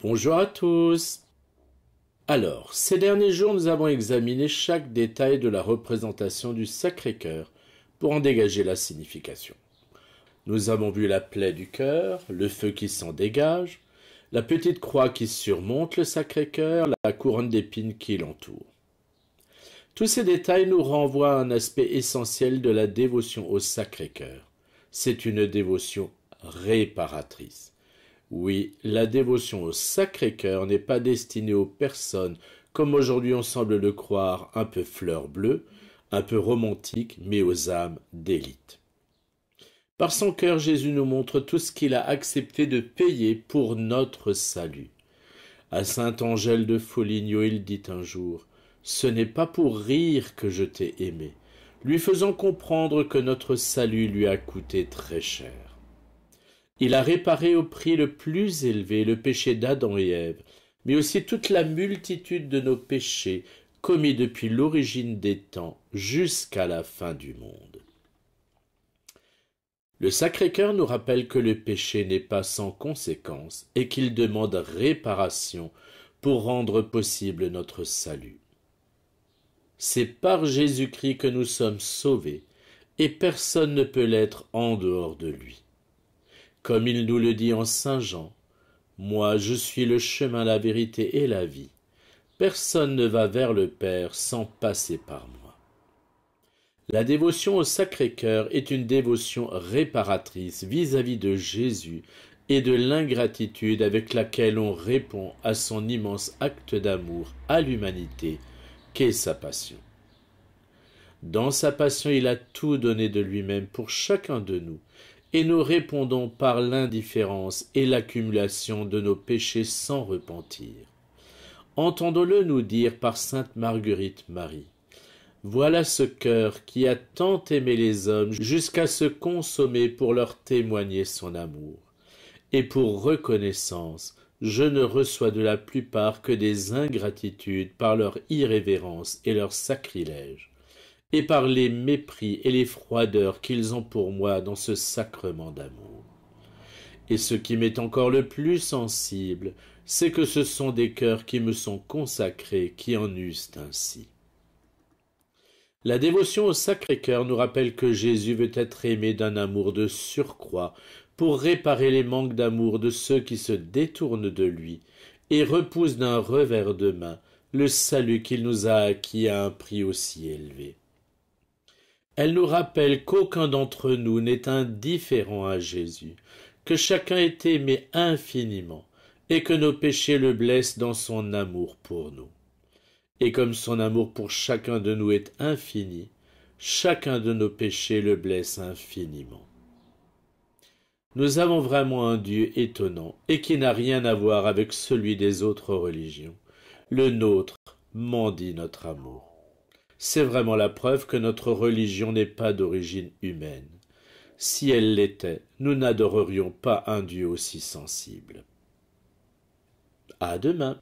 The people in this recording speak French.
Bonjour à tous. Alors, ces derniers jours, nous avons examiné chaque détail de la représentation du Sacré-Cœur pour en dégager la signification. Nous avons vu la plaie du cœur, le feu qui s'en dégage, la petite croix qui surmonte le Sacré-Cœur, la couronne d'épines qui l'entoure. Tous ces détails nous renvoient à un aspect essentiel de la dévotion au Sacré-Cœur. C'est une dévotion réparatrice. Oui, la dévotion au Sacré-Cœur n'est pas destinée aux personnes, comme aujourd'hui on semble le croire, un peu fleur bleue, un peu romantique, mais aux âmes d'élite. Par son cœur, Jésus nous montre tout ce qu'il a accepté de payer pour notre salut. À saint Angèle de Foligno, il dit un jour « Ce n'est pas pour rire que je t'ai aimé », lui faisant comprendre que notre salut lui a coûté très cher. Il a réparé au prix le plus élevé le péché d'Adam et Ève, mais aussi toute la multitude de nos péchés commis depuis l'origine des temps jusqu'à la fin du monde. Le Sacré-Cœur nous rappelle que le péché n'est pas sans conséquence et qu'il demande réparation pour rendre possible notre salut. C'est par Jésus-Christ que nous sommes sauvés et personne ne peut l'être en dehors de lui. Comme il nous le dit en Saint Jean, « Moi, je suis le chemin, la vérité et la vie. Personne ne va vers le Père sans passer par moi. » La dévotion au Sacré-Cœur est une dévotion réparatrice vis-à-vis de Jésus et de l'ingratitude avec laquelle on répond à son immense acte d'amour à l'humanité qu'est sa passion. Dans sa passion, il a tout donné de lui-même pour chacun de nous, et nous répondons par l'indifférence et l'accumulation de nos péchés sans repentir. Entendons-le nous dire par sainte Marguerite Marie. Voilà ce cœur qui a tant aimé les hommes jusqu'à se consommer pour leur témoigner son amour. Et pour reconnaissance, je ne reçois de la plupart que des ingratitudes par leur irrévérence et leur sacrilège, et par les mépris et les froideurs qu'ils ont pour moi dans ce sacrement d'amour. Et ce qui m'est encore le plus sensible, c'est que ce sont des cœurs qui me sont consacrés qui en usent ainsi. La dévotion au Sacré-Cœur nous rappelle que Jésus veut être aimé d'un amour de surcroît pour réparer les manques d'amour de ceux qui se détournent de lui et repoussent d'un revers de main le salut qu'il nous a acquis à un prix aussi élevé. Elle nous rappelle qu'aucun d'entre nous n'est indifférent à Jésus, que chacun est aimé infiniment, et que nos péchés le blessent dans son amour pour nous. Et comme son amour pour chacun de nous est infini, chacun de nos péchés le blesse infiniment. Nous avons vraiment un Dieu étonnant, et qui n'a rien à voir avec celui des autres religions. Le nôtre mendie notre amour. C'est vraiment la preuve que notre religion n'est pas d'origine humaine. Si elle l'était, nous n'adorerions pas un Dieu aussi sensible. À demain.